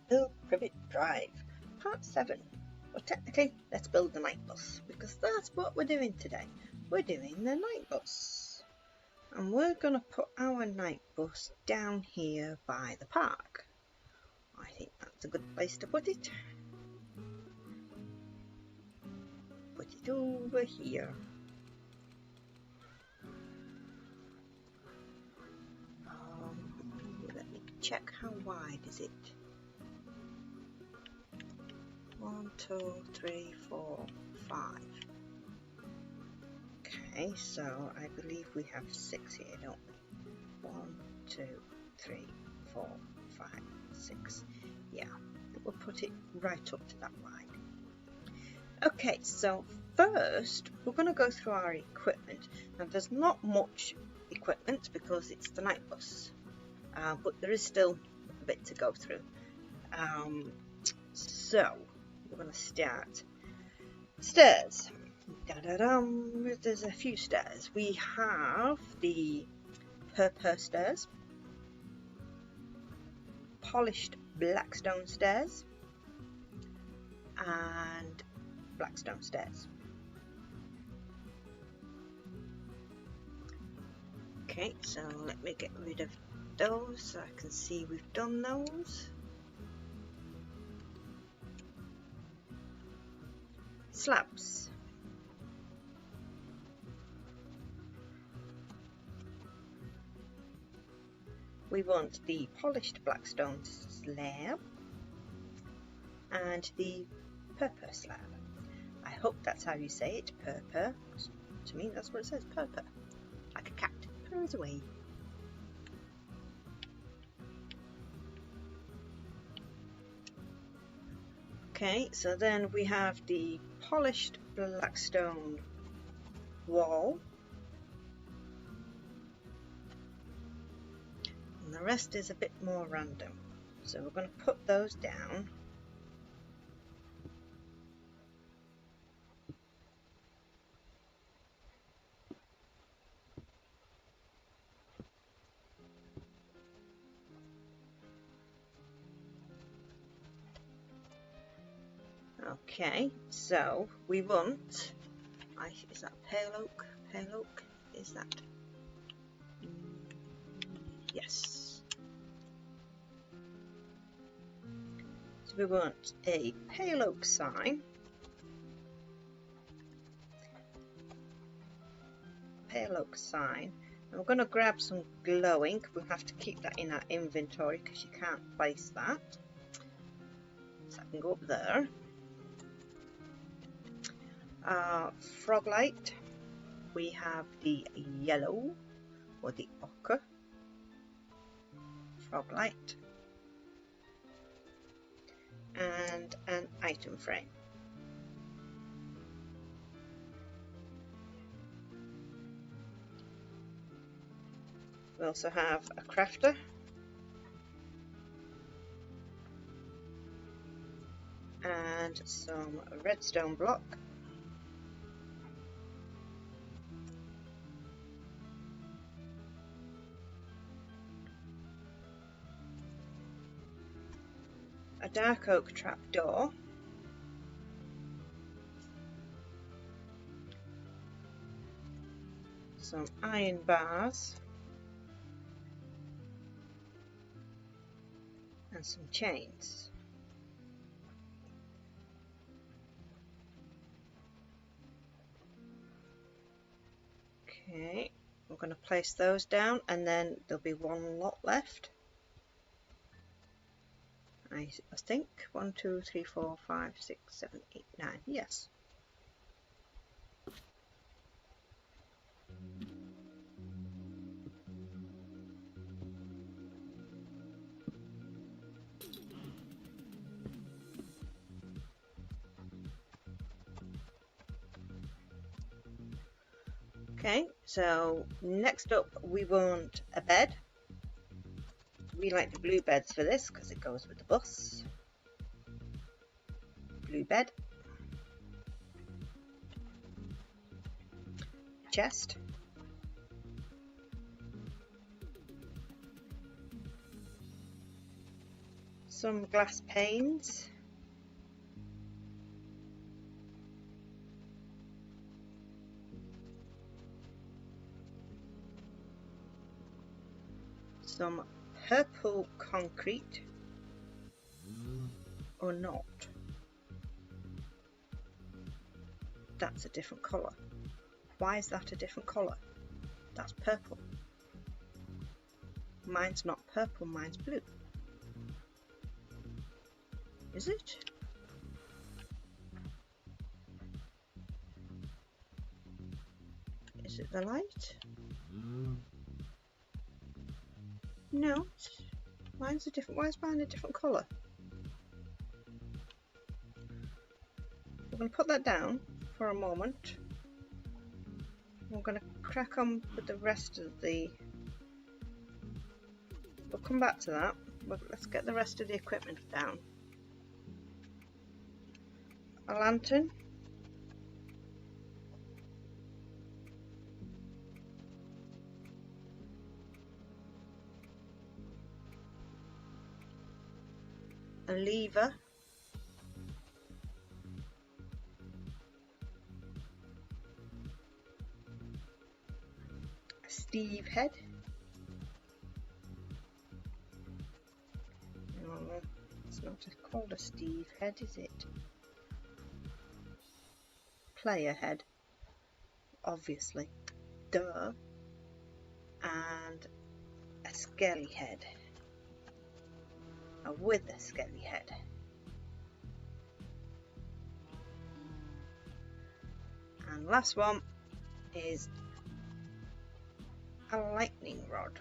Build Privet Drive, part 7. Well, technically, let's build the night bus, because that's what we're doing today. We're doing the night bus. And we're going to put our night bus down here by the park. I think that's a good place to put it. Put it over here. Let me check how wide is it. 1, 2, 3, 4, 5. Okay, so I believe we have 6 here, don't we? 1, 2, 3, 4, 5, 6. Yeah, we'll put it right up to that wide. Okay, so first we're going to go through our equipment. Now there's not much equipment because it's the night bus, but there is still a bit to go through. So we're going to start. Stairs. There's a few stairs. We have the purple stairs, polished blackstone stairs, and blackstone stairs. Okay, so let me get rid of those so I can see we've done those. Slabs. We want the polished blackstone slab and the purple slab. I hope that's how you say it, purple. To me, that's what it says, purple. Like a cat, purrs away. Okay, so then we have the polished blackstone wall. And the rest is a bit more random. So we're going to put those down. Okay, so we want, is that pale oak? Pale oak, is that? Yes. So we want a pale oak sign. Pale oak sign. And we're going to grab some glowing. We'll have to keep that in our inventory because you can't place that. So I can go up there. Frog light, we have the yellow or the ochre frog light and an item frame. We also have a crafter and some redstone block. A dark oak trapdoor, some iron bars, and some chains. Okay, we're going to place those down and then there'll be one lot left. I think 1, 2, 3, 4, 5, 6, 7, 8, 9. Yes. Okay, so next up we want a bed. We like the blue beds for this because it goes with the bus. Blue bed. Chest. some glass panes. Some purple concrete, or not. That's a different colour. Why is that a different colour? That's purple. Mine's not purple, mine's blue. Is it? Is it the light? No, mine's a different. Why is mine a different colour? We're going to put that down for a moment. We're going to crack on with the rest of the. We'll come back to that, but let's get the rest of the equipment down. A lantern. A lever. A Steve head. No, it's not called a Steve head, is it? Player head, obviously. Duh. And a skelly head. With a skelly head. And last one is a lightning rod.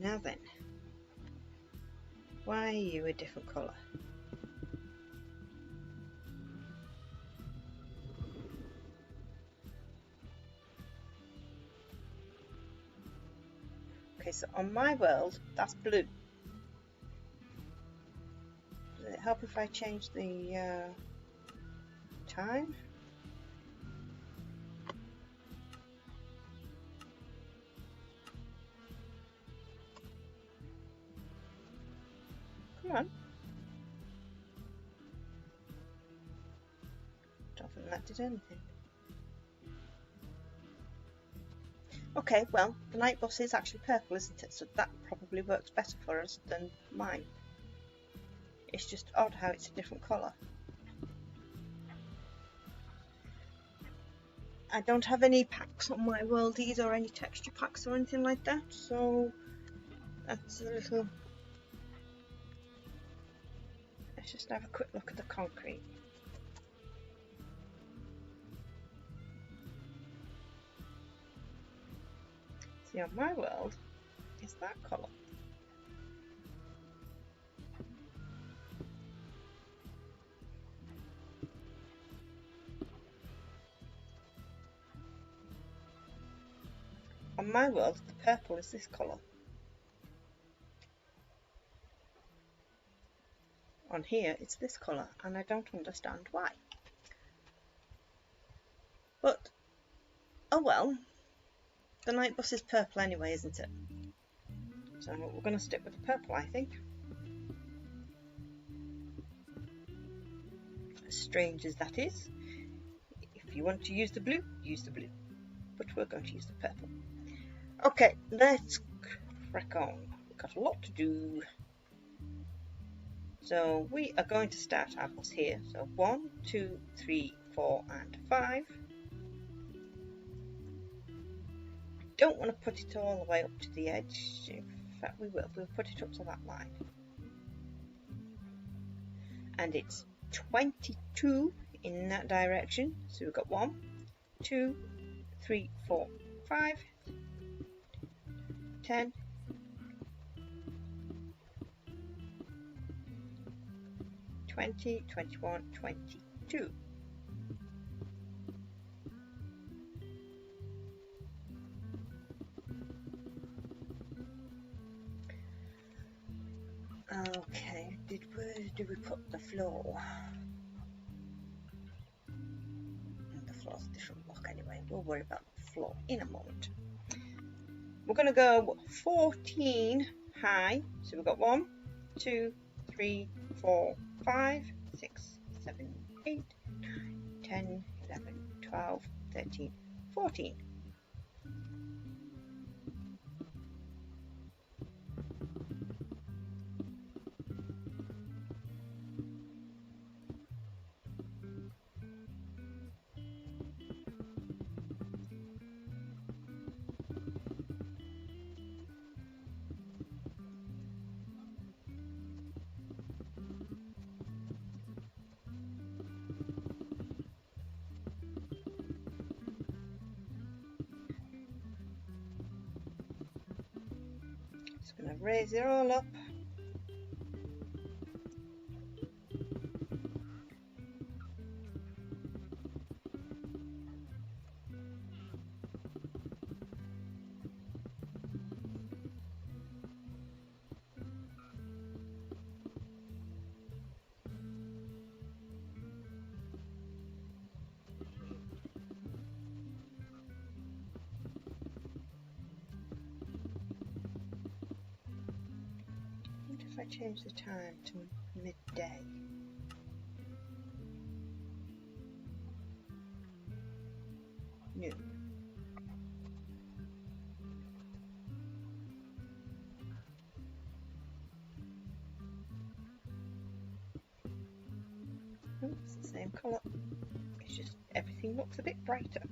Now then, why are you a different colour? Okay, so on my world, that's blue. Does it help if I change the time? Come on. Don't think that did anything. Okay, well, the night bus is actually purple, isn't it? So that probably works better for us than mine. It's just odd how it's a different colour. I don't have any packs on my worldies or any texture packs or anything like that, so that's a little... Let's just have a quick look at the concrete. See, on my world, it's that colour. On my world, the purple is this colour. On here, it's this colour, and I don't understand why. But, oh well. The night bus is purple anyway, isn't it? So we're going to stick with the purple, I think. As strange as that is. If you want to use the blue, use the blue. But we're going to use the purple. Okay, let's crack on. We've got a lot to do. So we are going to start our bus here. So 1, 2, 3, 4 and 5. Don't want to put it all the way up to the edge. In fact, we will. We'll put it up to that line. And it's 22 in that direction. So we've got 1, 2, 3, 4, 5. 10, 20, 21, 22. Okay, where did we put the floor? The floor's a different block anyway. We'll worry about the floor in a moment. We're going to go 14 high. So we've got 1, 2, 3, 4, 5, 6, 7, 8, 9, 10, 11, 12, 13, 14. Just going to raise it all up. If I change the time to midday. Noon. Oh, it's the same colour. It's just everything looks a bit brighter.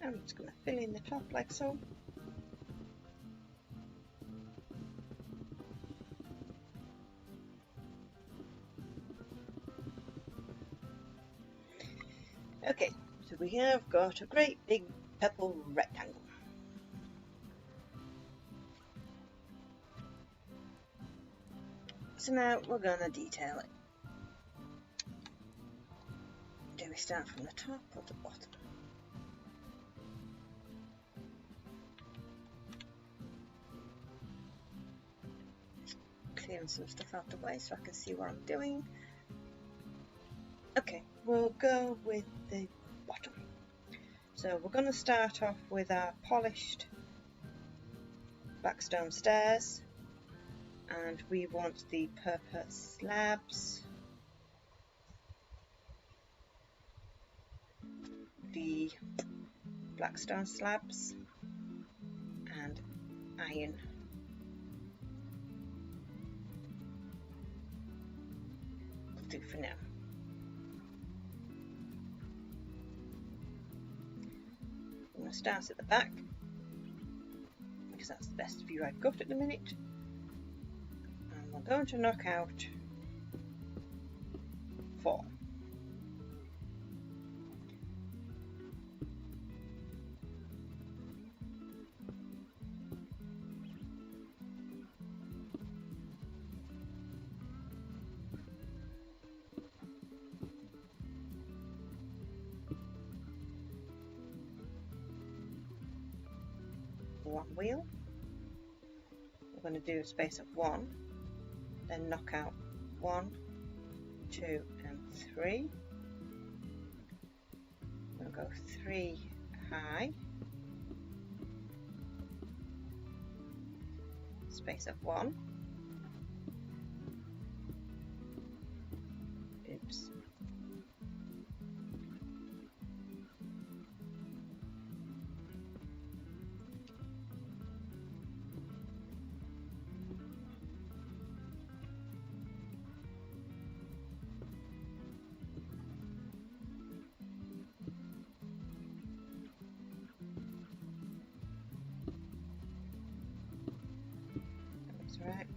I'm just going to fill in the top like so. Okay, so we have got a great big purple rectangle. So now we're going to detail it. Do we start from the top or the bottom? Clearing some stuff out the way so I can see what I'm doing. Okay, we'll go with the bottom. So we're going to start off with our polished backstone stairs, and we want the purple slabs. the black stone slabs and iron. Will do for now. I'm going to start at the back because that's the best view I've got at the minute, and we're going to knock out 4. One wheel. We're going to do a space of 1, then knock out 1, 2 and 3. We'll go 3 high, space of 1. Oops. Right.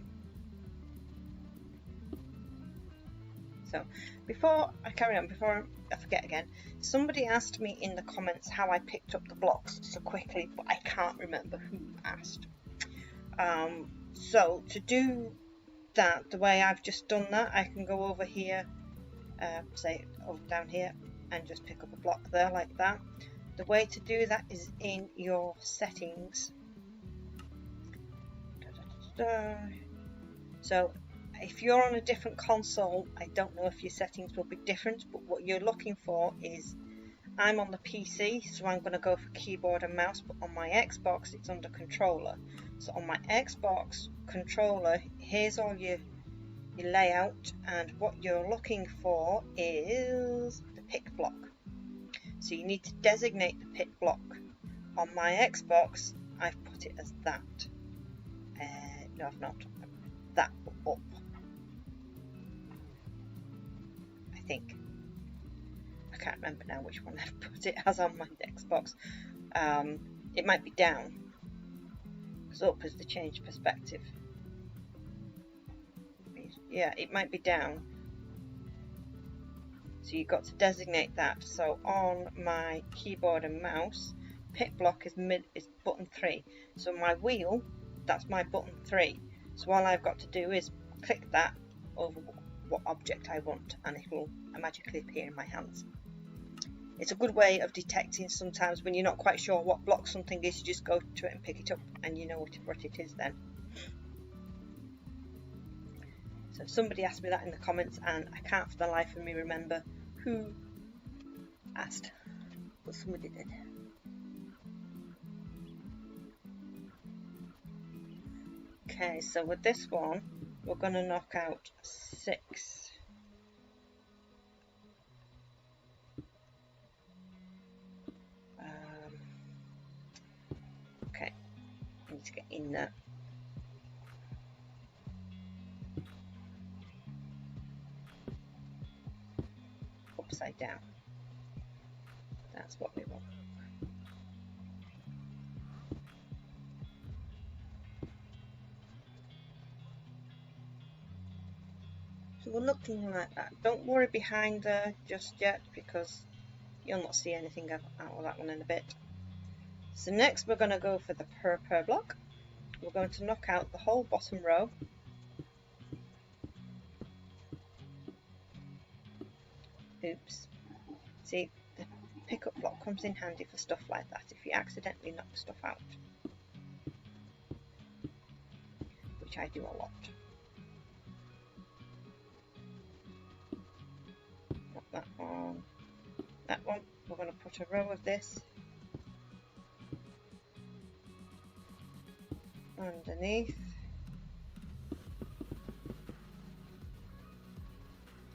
So before I carry on, before I forget again, somebody asked me in the comments how I picked up the blocks so quickly, but I can't remember who asked. So to do that the way I've just done that, I can go over here, say over down here, and just pick up a block there like that. The way to do that is in your settings. So if you're on a different console, I don't know if your settings will be different, but what you're looking for is, I'm on the PC, so I'm going to go for keyboard and mouse, but on my Xbox it's under controller. So on my Xbox controller, here's all your layout, and what you're looking for is the pick block. So you need to designate the pick block. On my Xbox, I've put it as that. No, I've not. That up, I think. I can't remember now which one I've put it as on my Xbox. It might be down, because up is the change perspective. Yeah, it might be down. So you've got to designate that. So on my keyboard and mouse, pick block is button 3. So my wheel, that's my button 3. So all I've got to do is click that over what object I want, and it will magically appear in my hands. It's a good way of detecting sometimes when you're not quite sure what block something is. You just go to it and pick it up, and you know what it is then. So somebody asked me that in the comments, and I can't for the life of me remember who asked, but somebody did. Okay, so with this one, we're going to knock out 6. Okay, I need to get in there. Upside down. That's what we want. So we're looking like that. Don't worry behind there just yet, because you'll not see anything out of that one in a bit. So next we're going to go for the per block. We're going to knock out the whole bottom row. Oops. See, the pickup block comes in handy for stuff like that, if you accidentally knock stuff out, which I do a lot. Not that one. That one, we're going to put a row of this underneath,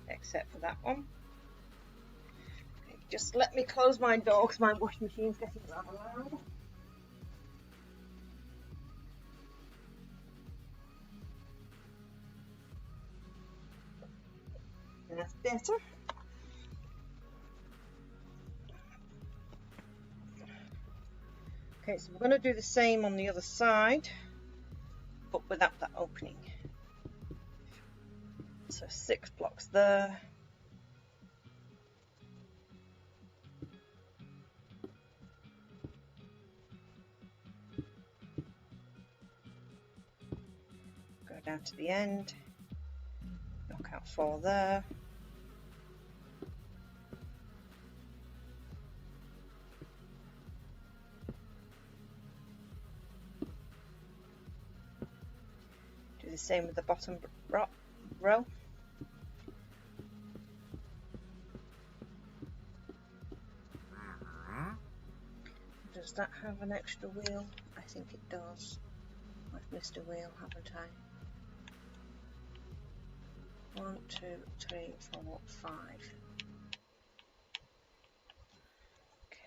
except for that one. Okay, Just let me close my door because my washing machine's getting rather loud. That's better. Okay, so we're going to do the same on the other side, but without that opening. So 6 blocks there. Go down to the end, knock out 4 there. Do the same with the bottom row. Does that have an extra wheel? I think it does. I've missed a wheel, haven't I? 1, 2, 3, 4, 5.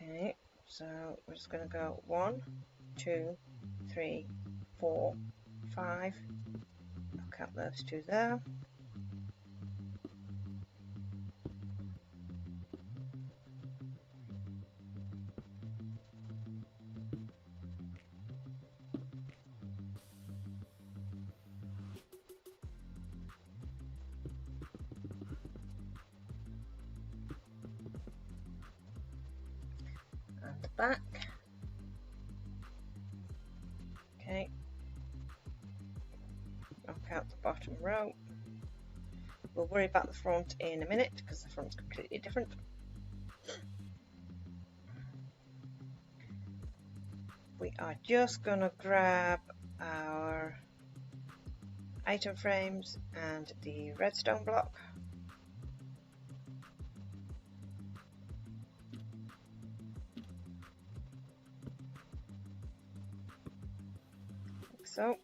Okay, so we're just going to go 1, 2, 3, 4, 5. Knock out those 2 there. And the back. Okay. Knock out the bottom row. We'll worry about the front in a minute because the front's completely different. We are just going to grab our item frames and the redstone block. Like so.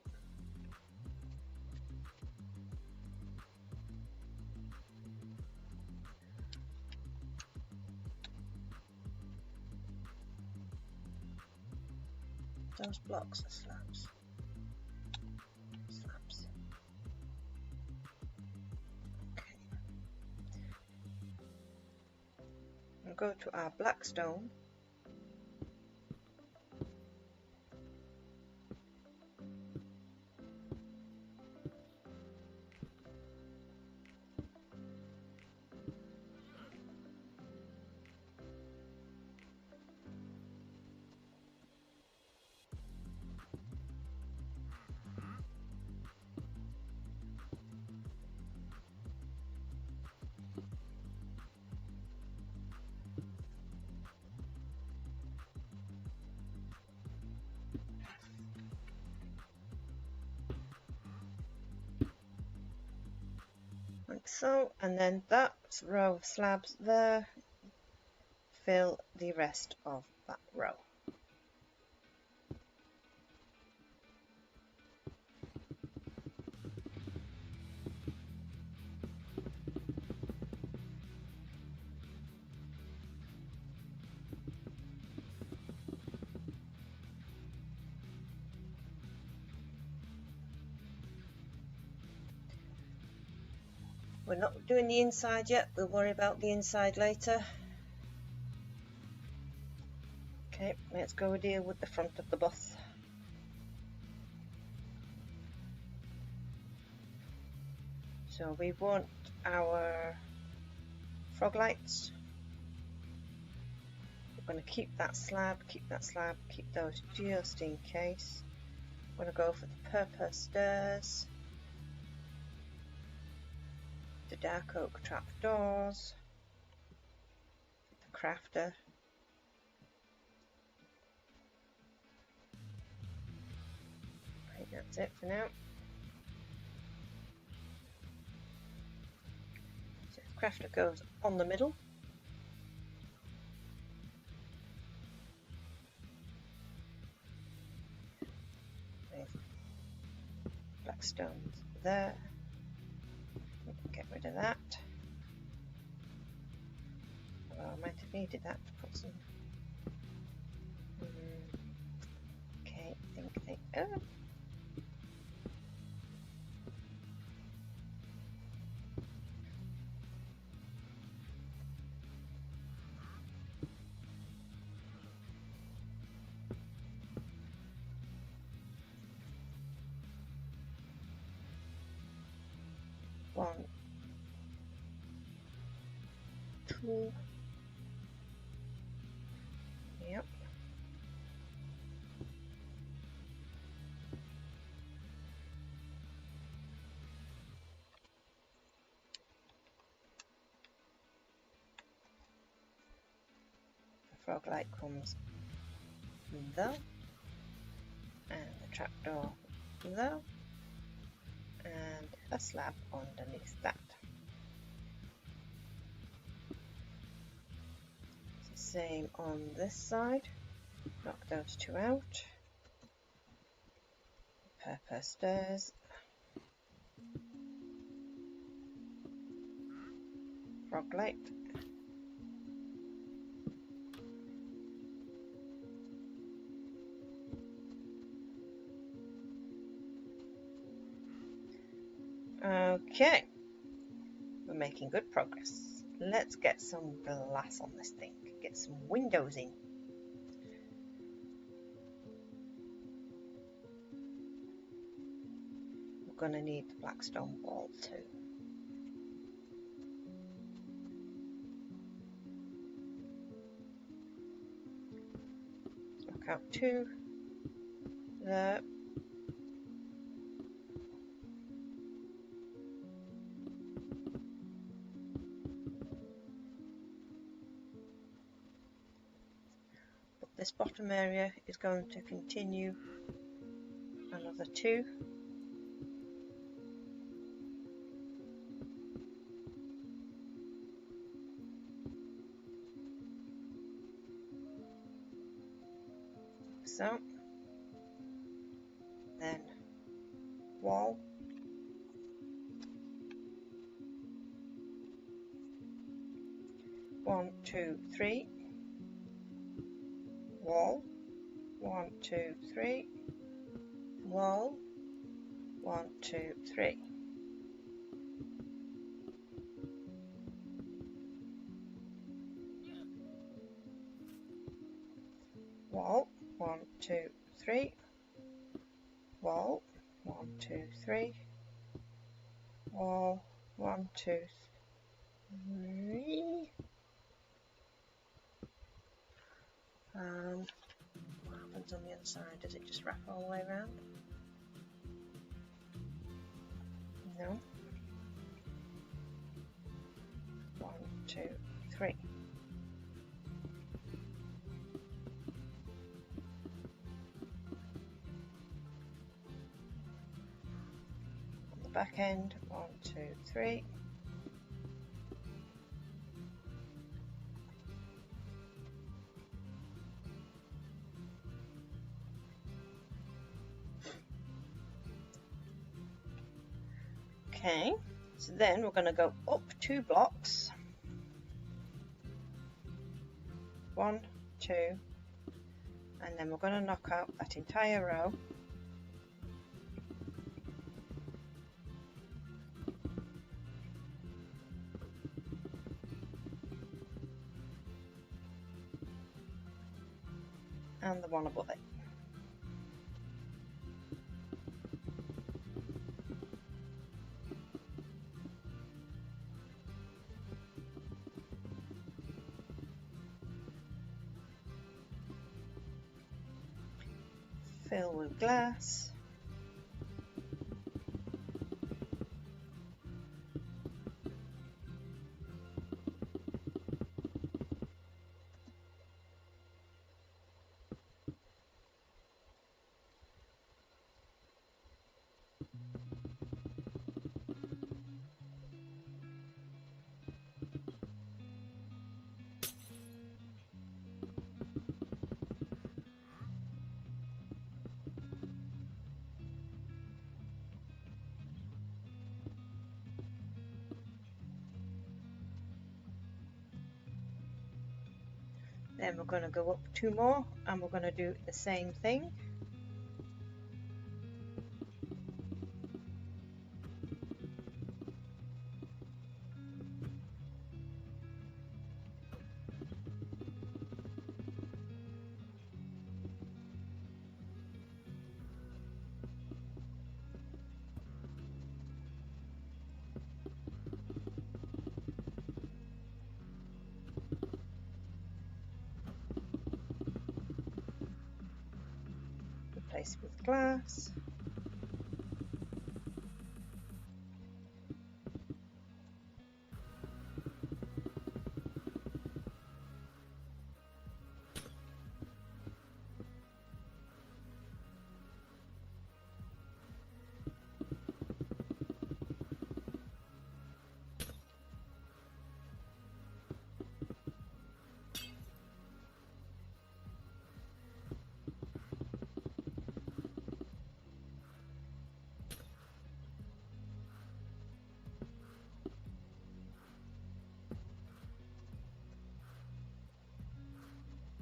Those blocks are slabs. Slabs. Okay. We'll go to our black stone. Like so, and then that row of slabs there fill the rest of that row. We're not doing the inside yet, we'll worry about the inside later. Okay, let's go deal with the front of the bus. So we want our frog lights. We're going to keep that slab, keep those just in case. We're going to go for the purple stairs. The dark oak trapdoors, the crafter, I think that's it for now. So the crafter goes on the middle. With black stones there. Get rid of that. I might have needed that to put some. Okay, think. Oh. One, two. Yep. The frog light comes there, and the trapdoor there, and a slab underneath that. It's the same on this side. Knock those two out. Purple stairs. Frog light. Okay, we're making good progress. Let's get some glass on this thing, get some windows in. We're going to need the black stone wall too. Knock out two there. This bottom area is going to continue another two. So, then wall. One, two, three. Wall. 1, 2, 3. Wall. 1, 2, 3. Wall. 1, 2, 3. Wall. 1, 2, 3. Wall. 1, 2, 3. What happens on the other side? Does it just wrap all the way around? No. 1, 2, 3. On the back end, 1, 2, 3. Okay, so then we're going to go up 2 blocks. 1, 2, and then we're going to knock out that entire row. And the one above it. Fill with glass. Then we're going to go up 2 more and we're going to do the same thing. Replace with glass.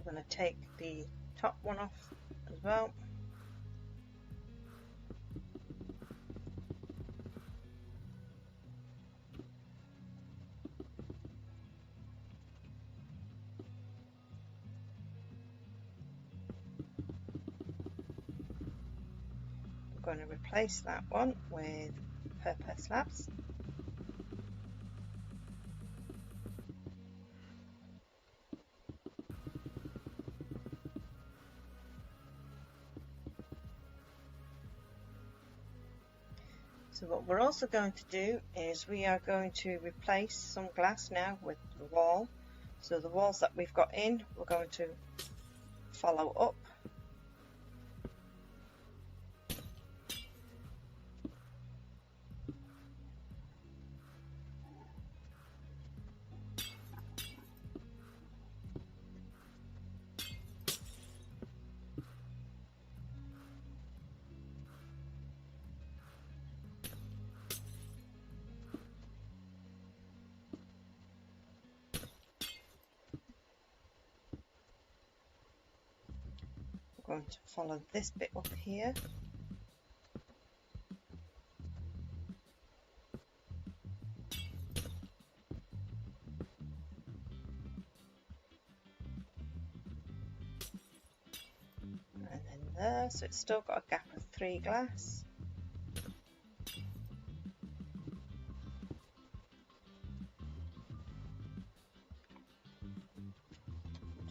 I'm going to take the top one off as well. I'm going to replace that one with purple slabs. So what we're also going to do is we are going to replace some glass now with the wall. So the walls that we've got in, we're going to follow up. Going to follow this bit up here. And then there, so it's still got a gap of 3 glass.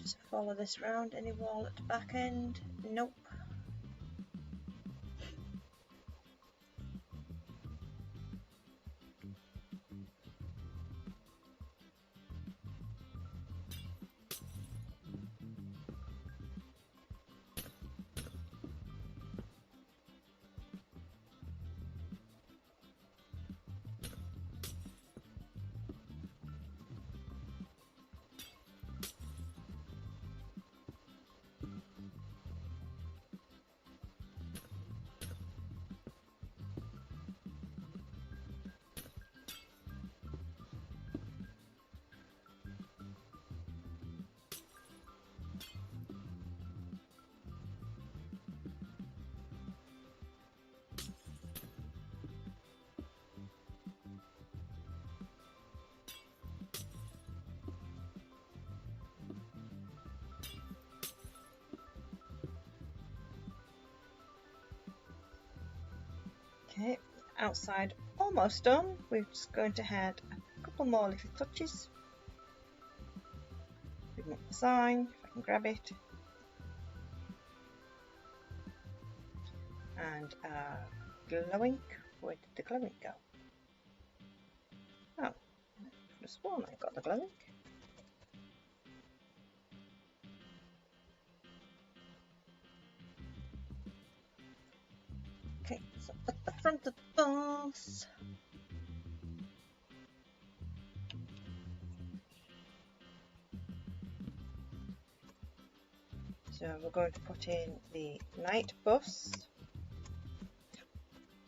Just follow this round. Any wall at the back end? Nope. Okay, outside almost done. We're just going to add a couple more little touches. Bring up the sign, if I can grab it. And glow ink. Where did the glow ink go? Oh, I could have sworn I got the glow ink. Okay, so at the front of the bus. So we're going to put in the night bus,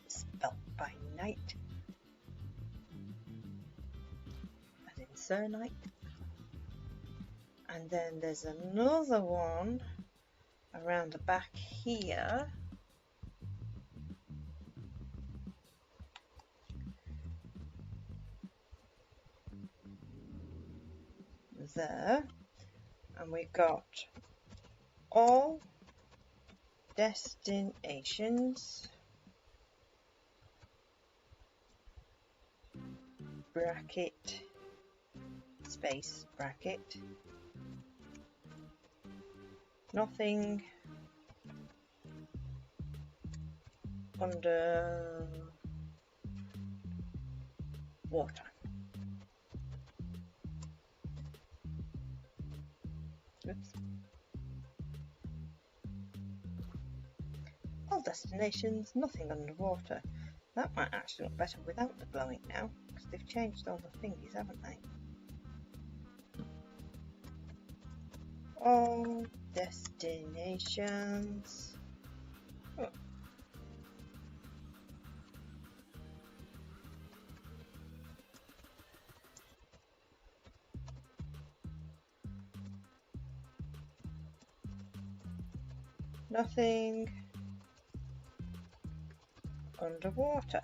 spelt by night, as in Sir Knight. And then there's another one around the back here. There. And we got all destinations bracket space bracket nothing under water. Oops. All destinations, nothing underwater. That might actually look better without the glowing now, because they've changed all the thingies, haven't they? All destinations. Oh. Nothing underwater.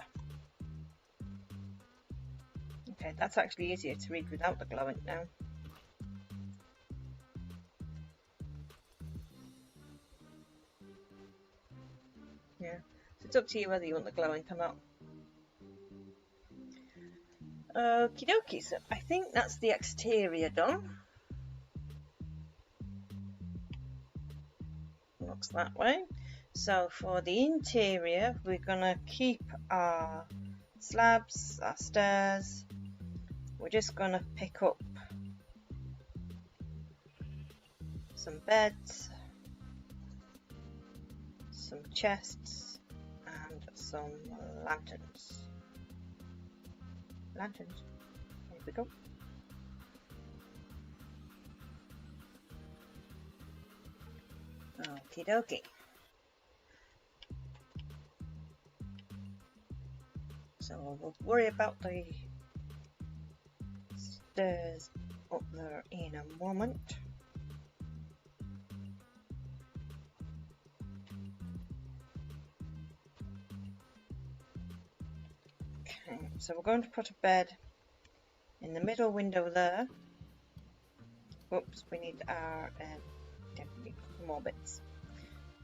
Okay, that's actually easier to read without the glowing now. Yeah, so it's up to you whether you want the glowing or not. Okie dokie, so I think that's the exterior done. Looks that way. So for the interior, we're gonna keep our slabs, our stairs. We're just gonna pick up some beds, some chests, and some lanterns. Lanterns. There we go. Okie dokie. So we'll worry about the stairs up there in a moment. Okay, so we're going to put a bed in the middle window there. Whoops, we need our definitely more bits.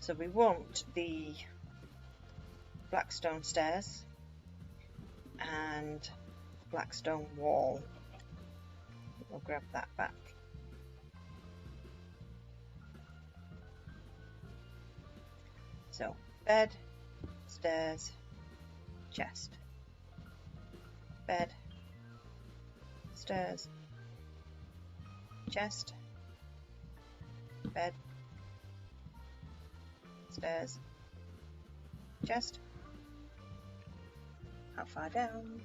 So we want the black stone stairs and black stone wall. We'll grab that back. So bed, stairs, chest. Bed, stairs, chest, bed, stairs, chest. How far down?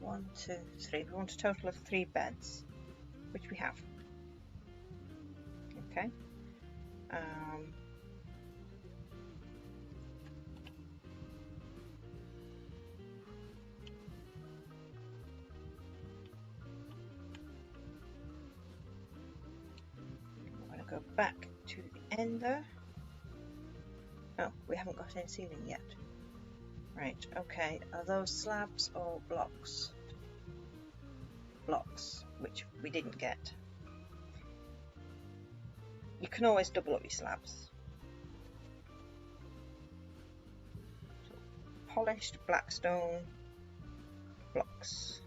One, two, three. We want a total of 3 beds, which we have. Okay. I'm going to go back to the end there. Oh, we haven't got any ceiling yet. Right, okay. Are those slabs or blocks? Blocks, which we didn't get. You can always double up your slabs. So, polished black stone blocks.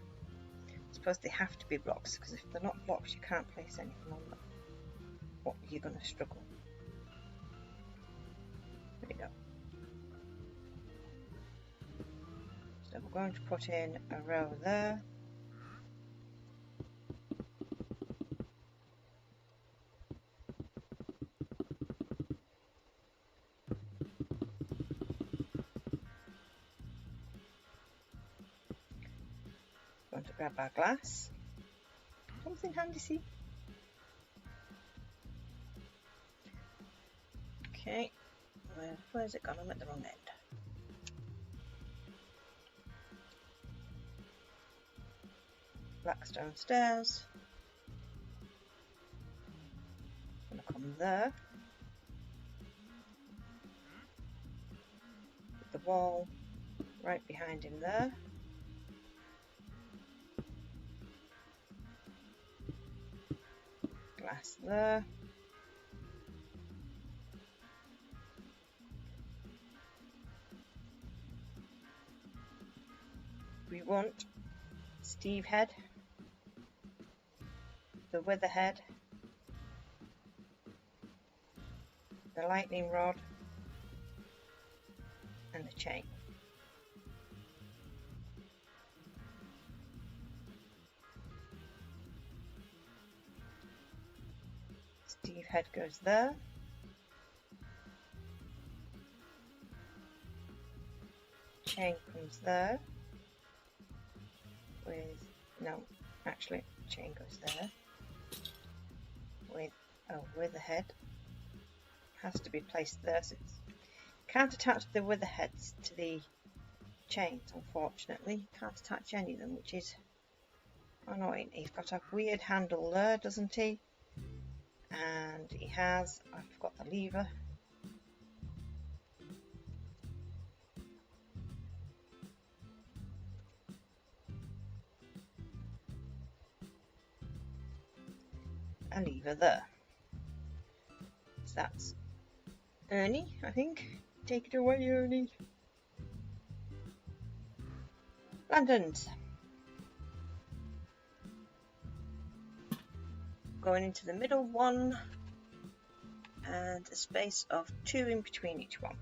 I suppose they have to be blocks, because if they're not blocks you can't place anything on them. What, you're going to struggle. There we go. So we're going to put in a row there. Going to grab our glass. Something handy, see? Okay, where's it gone? I'm at the wrong end. black stone stairs. I'm going to come there. Put the wall right behind him there. Glass there. We want Steve head, the wither head, the lightning rod, and the chain. Steve head goes there. Chain comes there. Actually, chain goes there. With the head has to be placed there, so it's can't attach the wither heads to the chains, unfortunately. Can't attach any of them, which is annoying. He's got a weird handle there, doesn't he? And he has, I forgot the lever. A lever there. So that's Ernie, I think. Take it away, Ernie. Lanterns. Going into the middle one, and a space of 2 in between each one.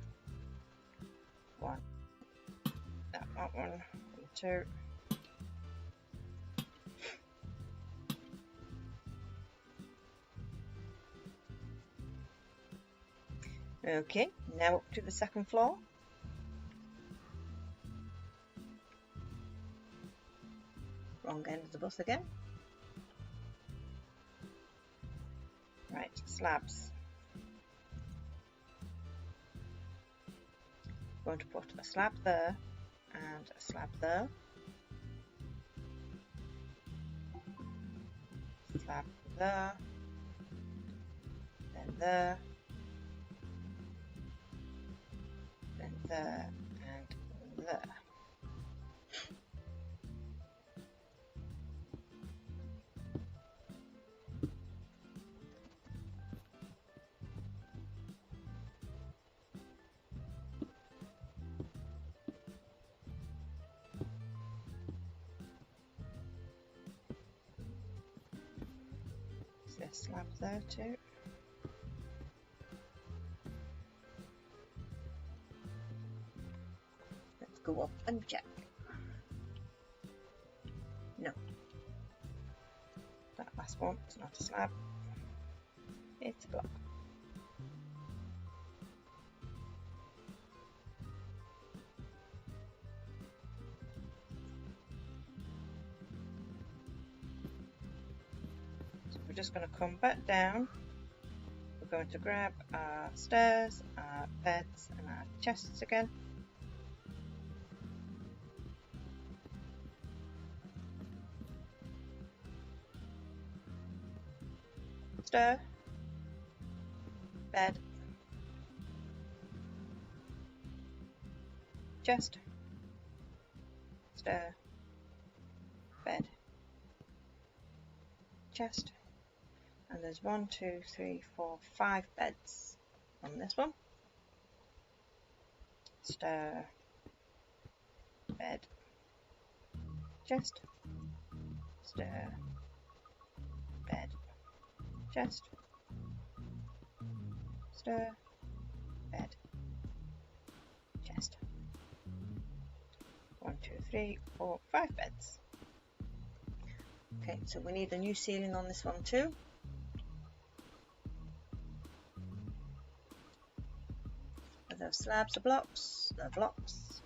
That one, and 2. Okay, now up to the second floor. Wrong end of the bus again. Right, slabs. Going to put a slab there and a slab there. Slab there, then there, then there, and there. There's a slab there too. Let's go up and check. No. That last one is not a slab. It's a block. We're just going to come back down. We're going to grab our stairs, our beds and our chests again. Stair, bed, chest, stair, bed, chest. And there's 1, 2, 3, 4, 5 beds on this one. Stair, bed, chest, stair, bed, chest, stair, bed, chest. 1, 2, 3, 4, 5 beds. Okay, so we need a new ceiling on this one too. Those slabs are blocks, they're blocks.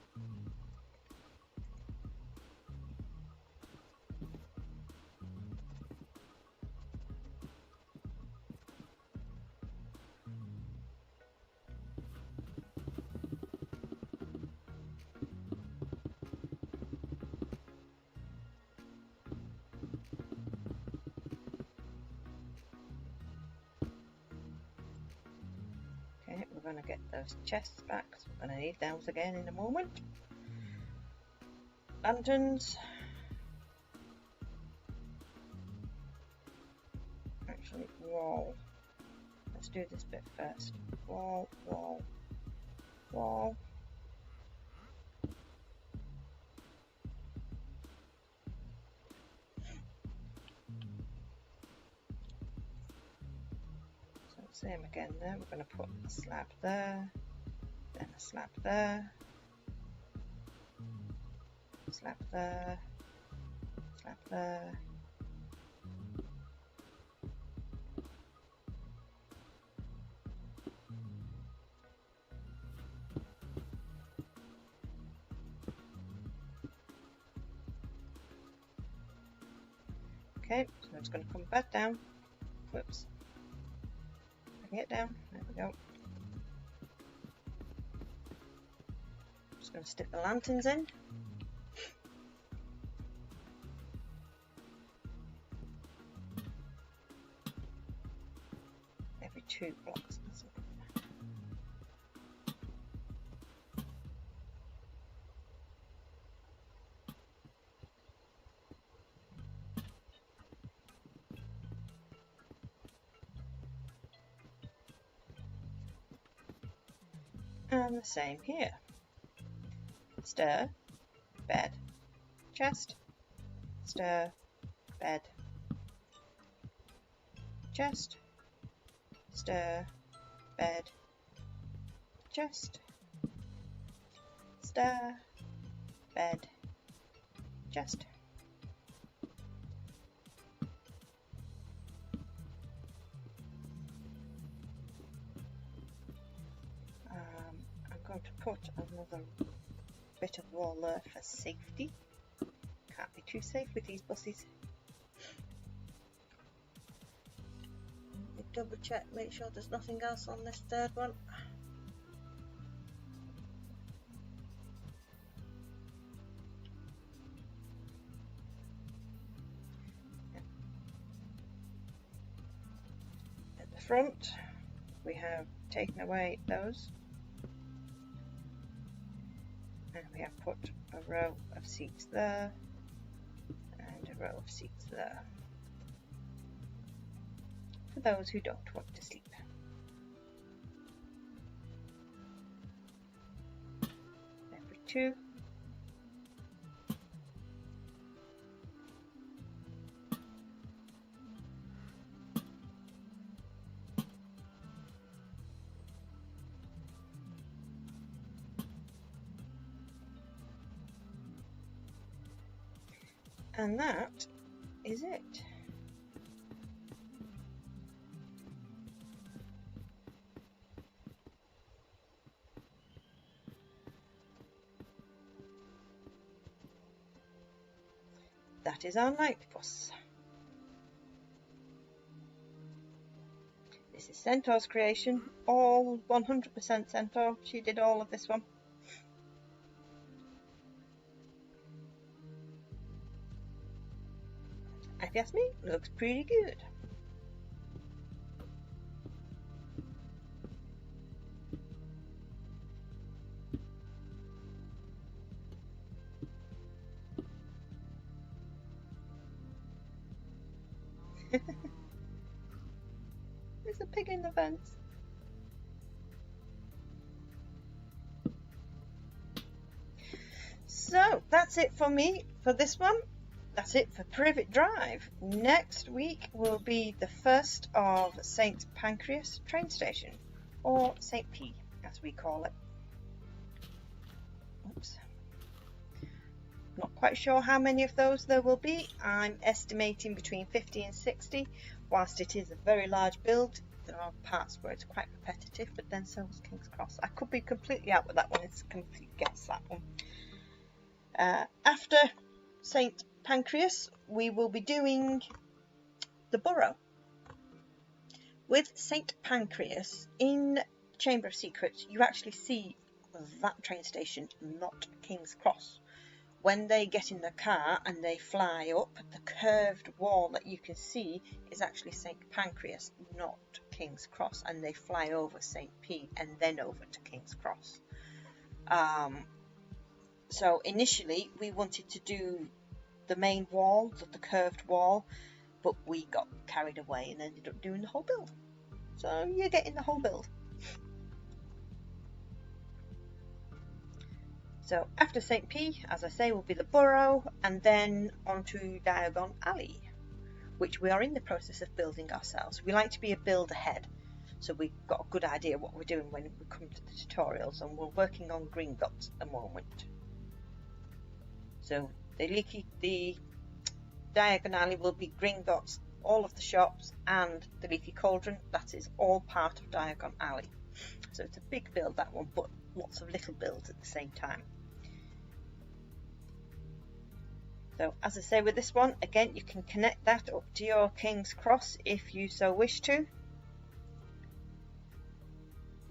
going to get those chests back, so we're going to need those again in a moment. Lanterns. Actually, wall. Let's do this bit first. Wall, wall, wall. So same again there. We're going to put a slab there, then a slab there, slab there, slab there. Okay, so it's going to come back down. Whoops. Bring it down. There we go. Just going to stick the lanterns in. Every 2 blocks. That's good. And the same here. Stir, bed, chest, stir, bed, chest, stir, bed, chest, stir, bed, chest. I'm going to put another bit of wall there for safety. Can't be too safe with these buses. Double check, make sure there's nothing else on this third one. At the front, we have taken away those. And we have put a row of seats there and a row of seats there for those who don't want to sleep. Every 2. And that is it. That is our night bus. This is Centaur's creation, all 100% Centaur. She did all of this one. If you ask me, looks pretty good. There's a pig in the fence. So that's it for me for this one. That's it for Privet Drive. Next week will be the first of St Pancras train station, or St P as we call it. Oops. Not quite sure how many of those there will be. I'm estimating between 50 and 60. Whilst it is a very large build, there are parts where it's quite repetitive, but then so is King's Cross. I could be completely out with that one. It's a complete guess, that one. After St Pancras, we will be doing the Borough. With St Pancras in Chamber of Secrets, you actually see that train station, not King's Cross, when they get in the car and they fly up, the curved wall that you can see is actually St Pancras, not King's Cross, and they fly over St P and then over to King's Cross. So initially we wanted to do the main wall, the curved wall, but we got carried away and ended up doing the whole build. So you're getting the whole build. So after St P, as I say, will be the borough, and then onto Diagon Alley, which we are in the process of building ourselves. We like to be a build ahead, so we've got a good idea what we're doing when we come to the tutorials, and we're working on Gringotts at the moment. So the Diagon Alley will be Gringotts, all of the shops, and the Leaky Cauldron. That is all part of Diagon Alley. So it's a big build, that one, but lots of little builds at the same time. So as I say with this one, again, you can connect that up to your King's Cross if you so wish to.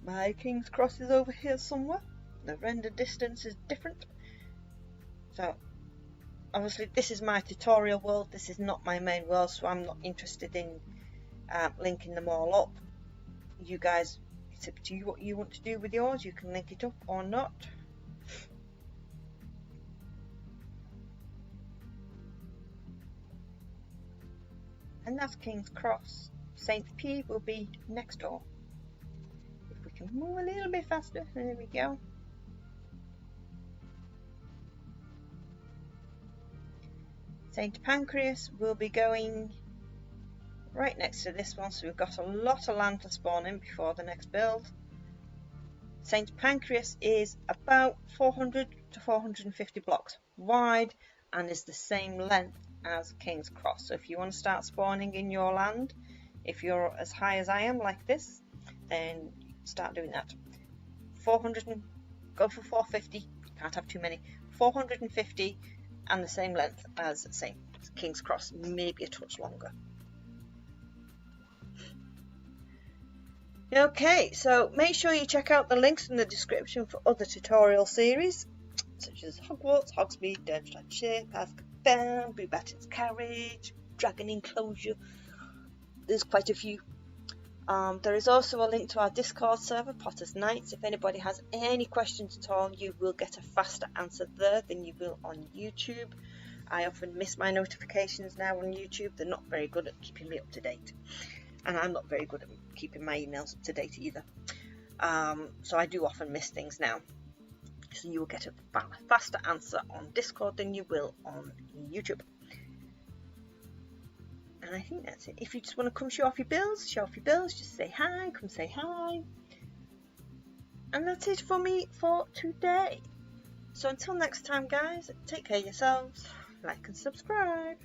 My King's Cross is over here somewhere. The render distance is different. So obviously this is my tutorial world, this is not my main world, so I'm not interested in linking them all up. You guys, it's up to you what you want to do with yours. You can link it up or not. And that's King's Cross. St P will be next door. If we can move a little bit faster, there we go. St Pancras will be going right next to this one, so we've got a lot of land to spawn in before the next build. St Pancras is about 400 to 450 blocks wide and is the same length as King's Cross. So if you want to start spawning in your land, if you're as high as I am like this, then start doing that. 400 and go for 450, can't have too many. 450 and the same length as St King's Cross, maybe a touch longer. Okay, so make sure you check out the links in the description for other tutorial series such as Hogwarts, Hogsmeade, Durmstrang Ship, Azkanban, Beauxbatons, Carriage, Dragon Enclosure. There's quite a few. There is also a link to our Discord server, Potter's Knights. If anybody has any questions at all, you will get a faster answer there than you will on YouTube. I often miss my notifications now on YouTube. They're not very good at keeping me up to date. And I'm not very good at keeping my emails up to date either. So I do often miss things now. So you will get a faster answer on Discord than you will on YouTube. And I think that's it. If you just want to come show off your builds, just say hi, come say hi. And that's it for me for today. So until next time, guys, take care of yourselves, like and subscribe.